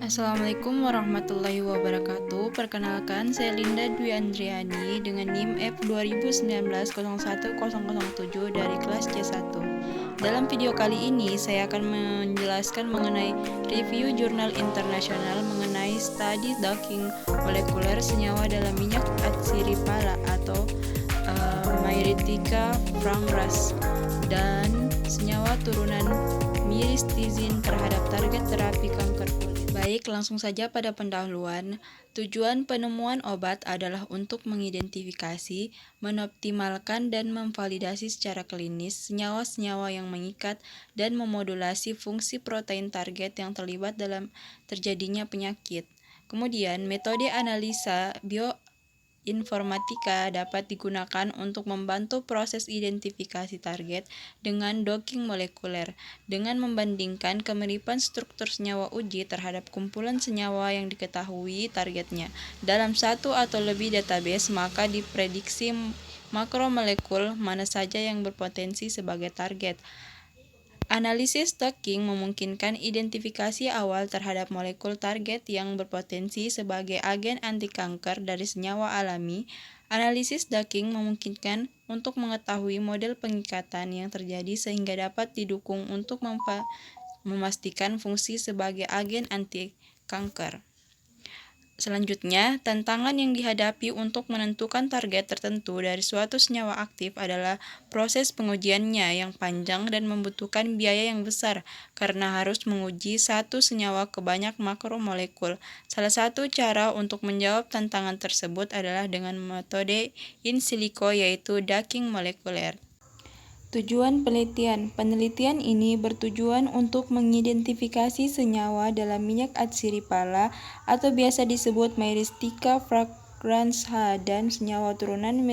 Assalamualaikum warahmatullahi wabarakatuh. Perkenalkan, saya Linda Dwi Andriani dengan NIM F 2019-01007 dari kelas C1. Dalam video kali ini, saya akan menjelaskan mengenai review jurnal internasional mengenai studi docking molekuler senyawa dalam minyak atsiripala atau Myritica framras dan senyawa turunan myristizin terhadap target terapi kanker kulit. Baik, langsung saja pada pendahuluan. Tujuan penemuan obat adalah untuk mengidentifikasi, menoptimalkan, dan memvalidasi secara klinis senyawa-senyawa yang mengikat dan memodulasi fungsi protein target yang terlibat dalam terjadinya penyakit. Kemudian, metode analisa bioinformatika dapat digunakan untuk membantu proses identifikasi target dengan docking molekuler, dengan membandingkan kemiripan struktur senyawa uji terhadap kumpulan senyawa yang diketahui targetnya. Dalam satu atau lebih database, maka diprediksi makromolekul mana saja yang berpotensi sebagai target. Analisis docking memungkinkan identifikasi awal terhadap molekul target yang berpotensi sebagai agen anti-kanker dari senyawa alami. Analisis docking memungkinkan untuk mengetahui model pengikatan yang terjadi sehingga dapat didukung untuk memastikan fungsi sebagai agen anti-kanker. Selanjutnya, tantangan yang dihadapi untuk menentukan target tertentu dari suatu senyawa aktif adalah proses pengujiannya yang panjang dan membutuhkan biaya yang besar karena harus menguji satu senyawa ke banyak makromolekul. Salah satu cara untuk menjawab tantangan tersebut adalah dengan metode in silico, yaitu docking molekuler. Tujuan penelitian. Penelitian ini bertujuan untuk mengidentifikasi senyawa dalam minyak atsiripala atau biasa disebut Myristica fragrans H dan senyawa turunan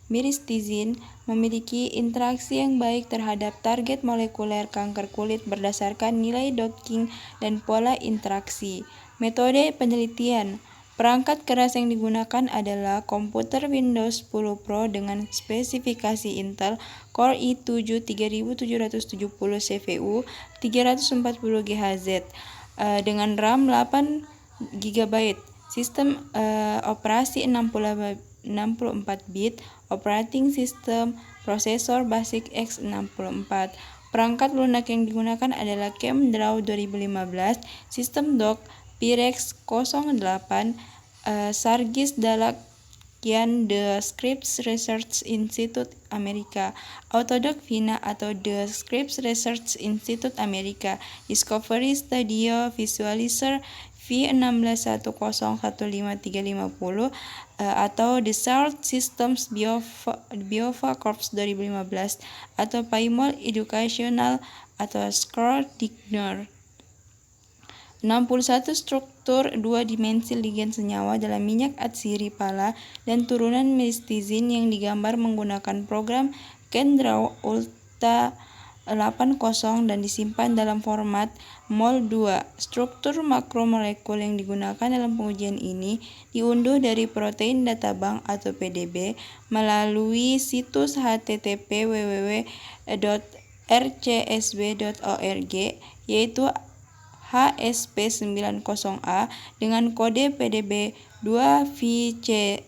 myristizin memiliki interaksi yang baik terhadap target molekuler kanker kulit berdasarkan nilai docking dan pola interaksi. Metode penelitian. Perangkat keras yang digunakan adalah komputer Windows 10 Pro dengan spesifikasi Intel Core i7 3770 CPU 340 GHz dengan RAM 8 GB, sistem operasi 64 bit, operating system, prosesor Basic X64. Perangkat lunak yang digunakan adalah ChemDraw 2015, sistem dock Pyrex 08, Sargis Dalakian, The Scripps Research Institute Amerika, Autodoc Vina atau The Scripps Research Institute Amerika, Discovery Studio Visualizer V161015350 atau Dassault Systems Biova Corps 2015 atau Paymol Educational atau Schrödinger. 61 struktur 2 dimensi ligen senyawa dalam minyak atsiripala dan turunan myristizin yang digambar menggunakan program ChemDraw Ultra 80 dan disimpan dalam format MOL2. Struktur makromolekul yang digunakan dalam pengujian ini diunduh dari Protein Data Bank atau PDB melalui situs http www.rcsb.org, yaitu HSP90A dengan kode PDB 2VCJ,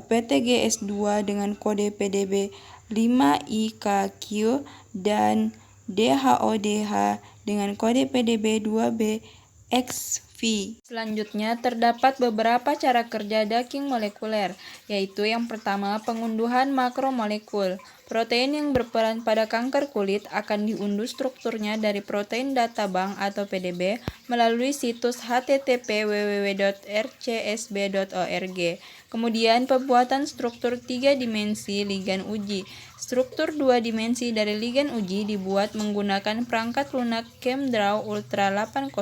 PTGS2 dengan kode PDB 5IKQ, dan DHODH dengan kode PDB 2BXV. Selanjutnya, terdapat beberapa cara kerja docking molekuler, yaitu yang pertama, pengunduhan makromolekul. Protein yang berperan pada kanker kulit akan diunduh strukturnya dari Protein Data Bank atau PDB melalui situs http www.rcsb.org. Kemudian, pembuatan struktur 3 dimensi ligan uji. Struktur 2 dimensi dari ligan uji dibuat menggunakan perangkat lunak ChemDraw Ultra 80,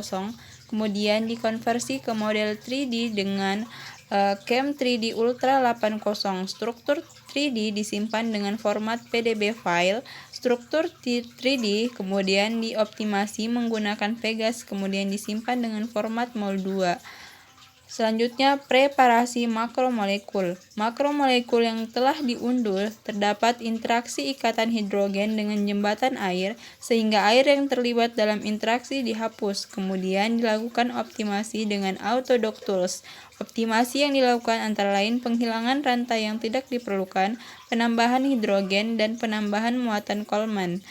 kemudian dikonversi ke model 3D dengan Chem3D Ultra 80. Struktur 3D disimpan dengan format PDB file. Struktur 3D kemudian dioptimasi menggunakan Vegas, kemudian disimpan dengan format MOL2. Selanjutnya, preparasi makromolekul. Makromolekul yang telah diunduh terdapat interaksi ikatan hidrogen dengan jembatan air, sehingga air yang terlibat dalam interaksi dihapus. Kemudian dilakukan optimasi dengan autodock tools. Optimasi yang dilakukan antara lain penghilangan rantai yang tidak diperlukan, penambahan hidrogen, dan penambahan muatan Coleman.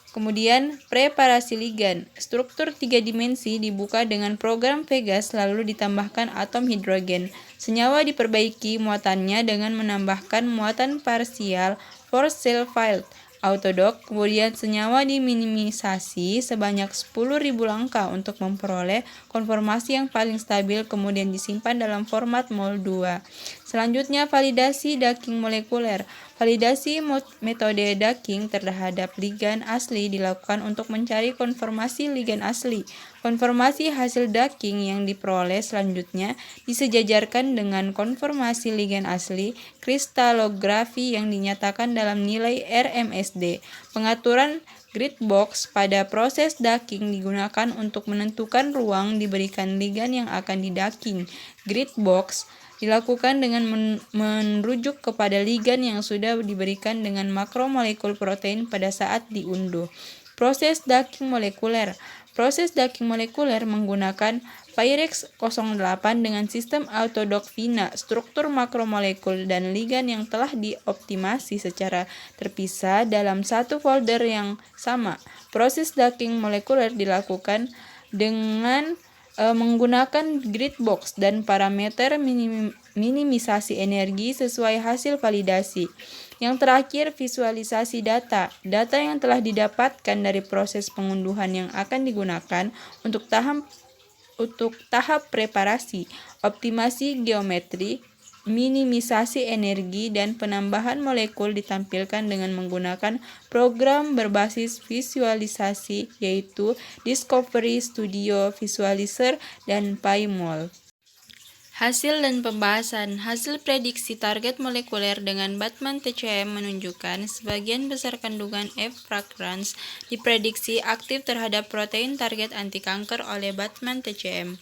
Kemudian, preparasi ligan. Struktur 3 dimensi dibuka dengan program Vegas lalu ditambahkan atom hidrogen. Senyawa diperbaiki muatannya dengan menambahkan muatan parsial force cell field autodock. Kemudian senyawa diminimisasi sebanyak 10.000 langkah untuk memperoleh konformasi yang paling stabil, kemudian disimpan dalam format mol 2. Selanjutnya, validasi docking molekuler. Validasi metode docking terhadap ligan asli dilakukan untuk mencari konformasi ligan asli. Konformasi hasil docking yang diperoleh selanjutnya disejajarkan dengan konformasi ligan asli kristalografi yang dinyatakan dalam nilai RMSD. Pengaturan grid box pada proses docking digunakan untuk menentukan ruang diberikan ligan yang akan didocking. Grid box dilakukan dengan merujuk kepada ligan yang sudah diberikan dengan makromolekul protein pada saat diunduh. Proses docking molekuler. Proses docking molekuler menggunakan Pyrex 08 dengan sistem autodock VINA. Struktur makromolekul dan ligan yang telah dioptimasi secara terpisah dalam satu folder yang sama. Proses docking molekuler dilakukan dengan menggunakan grid box dan parameter minimisasi energi sesuai hasil validasi. Yang terakhir, visualisasi data. Data yang telah didapatkan dari proses pengunduhan yang akan digunakan untuk tahap preparasi, optimasi geometri, minimisasi energi, dan penambahan molekul ditampilkan dengan menggunakan program berbasis visualisasi yaitu Discovery Studio Visualizer dan PyMol. Hasil dan pembahasan. Hasil prediksi target molekuler dengan Batman TCM menunjukkan sebagian besar kandungan F. fragrans diprediksi aktif terhadap protein target anti kanker oleh Batman TCM.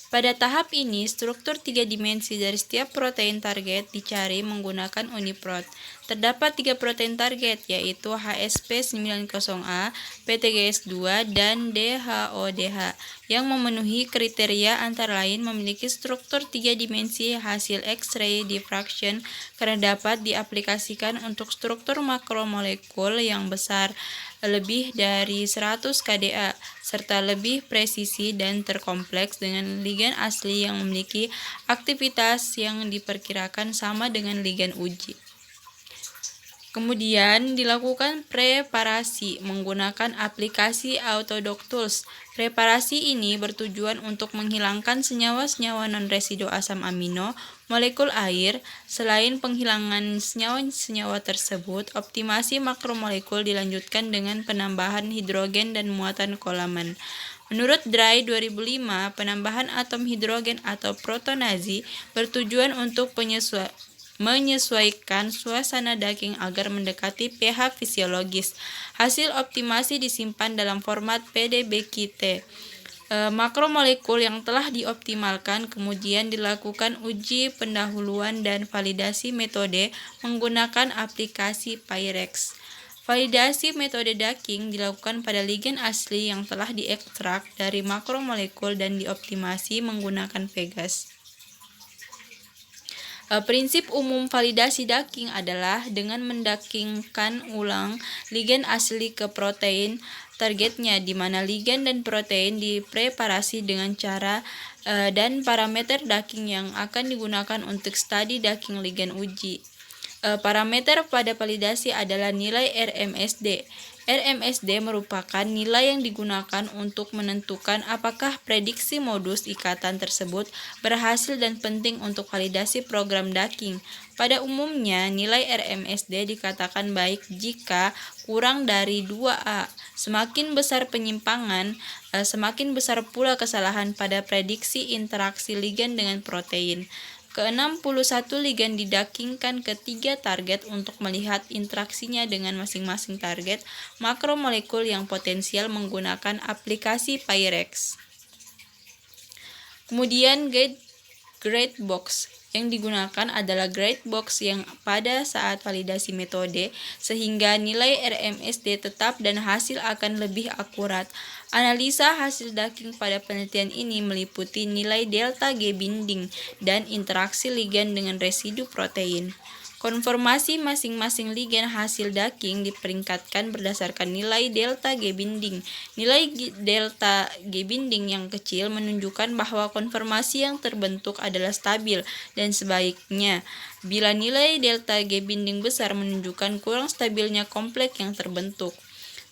Pada tahap ini, struktur 3 dimensi dari setiap protein target dicari menggunakan UniProt. Terdapat 3 protein target, yaitu HSP90A, PTGS2, dan DHODH, yang memenuhi kriteria antara lain memiliki struktur 3 dimensi hasil X-ray diffraction karena dapat diaplikasikan untuk struktur makromolekul yang besar, lebih dari 100 kDa, serta lebih presisi dan terkompleks dengan ligan asli yang memiliki aktivitas yang diperkirakan sama dengan ligan uji. Kemudian dilakukan preparasi menggunakan aplikasi Autodock Tools. Preparasi ini bertujuan untuk menghilangkan senyawa-senyawa non-residu asam amino molekul air. Selain penghilangan senyawa-senyawa tersebut, optimasi makromolekul dilanjutkan dengan penambahan hidrogen dan muatan Coleman. Menurut Dry 2005, penambahan atom hidrogen atau protonazi bertujuan untuk menyesuaikan suasana daging agar mendekati pH fisiologis. Hasil optimasi disimpan dalam format PDB-QT. Makromolekul yang telah dioptimalkan kemudian dilakukan uji pendahuluan dan validasi metode menggunakan aplikasi Pyrex. Validasi metode docking dilakukan pada ligan asli yang telah diekstrak dari makromolekul dan dioptimasi menggunakan Vegas. Prinsip umum validasi docking adalah dengan mendackingkan ulang ligan asli ke protein targetnya, di mana ligan dan protein dipreparasi dengan cara dan parameter docking yang akan digunakan untuk studi docking ligan uji. Parameter pada validasi adalah nilai RMSD. RMSD merupakan nilai yang digunakan untuk menentukan apakah prediksi modus ikatan tersebut berhasil dan penting untuk validasi program docking. Pada umumnya, nilai RMSD dikatakan baik jika kurang dari 2A. Semakin besar penyimpangan, semakin besar pula kesalahan pada prediksi interaksi ligan dengan protein. Ke-61 ligan didackingkan ke 3 target untuk melihat interaksinya dengan masing-masing target makromolekul yang potensial menggunakan aplikasi Pyrex. Kemudian Gray box. Yang digunakan adalah gray box yang pada saat validasi metode, sehingga nilai RMSD tetap dan hasil akan lebih akurat. Analisa hasil Daking pada penelitian ini meliputi nilai delta G binding dan interaksi ligan dengan residu protein. Konformasi masing-masing ligan hasil Daking diperingkatkan berdasarkan nilai delta G binding. Nilai delta G binding yang kecil menunjukkan bahwa konformasi yang terbentuk adalah stabil dan sebaiknya. Bila nilai delta G binding besar menunjukkan kurang stabilnya kompleks yang terbentuk.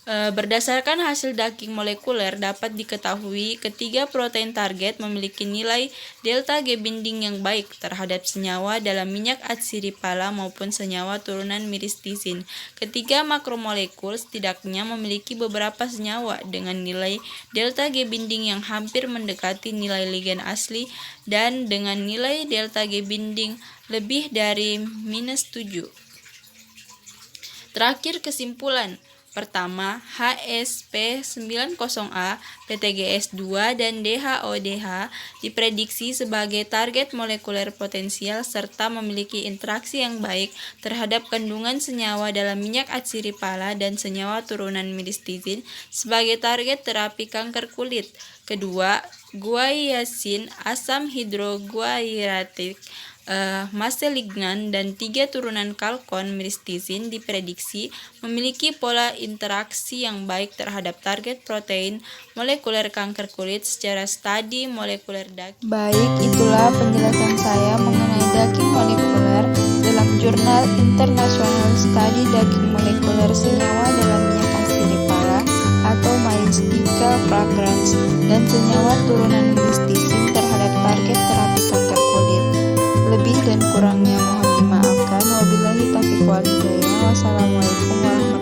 Berdasarkan hasil Daking molekuler dapat diketahui ketiga protein target memiliki nilai delta G binding yang baik terhadap senyawa dalam minyak atsiripala maupun senyawa turunan miristisin. Ketiga makromolekul setidaknya memiliki beberapa senyawa dengan nilai delta G binding yang hampir mendekati nilai ligan asli dan dengan nilai delta G binding lebih dari -7. Terakhir, kesimpulan. Pertama, HSP90A, PTGS2, dan DHODH diprediksi sebagai target molekuler potensial serta memiliki interaksi yang baik terhadap kandungan senyawa dalam minyak atsiripala dan senyawa turunan miristisin sebagai target terapi kanker kulit. Kedua, guaiacin, asam hidroguairatik, maselignan, dan 3 turunan kalkon miristisin diprediksi memiliki pola interaksi yang baik terhadap target protein molekuler kanker kulit secara studi molekuler Daking. Baik, itulah penjelasan saya mengenai Daking molekuler dalam jurnal International Study Daking Molekuler Senyawa dalam Minyak Atsiripala atau Myristica fragrans dan senyawa turunan miristisin terhadap target terapi kanker kulit. Lebih dan kurangnya mohon dimaafkan. Wabillahi taufiq wal hidayah. Wassalamualaikum warahmatullahi wabarakatuh.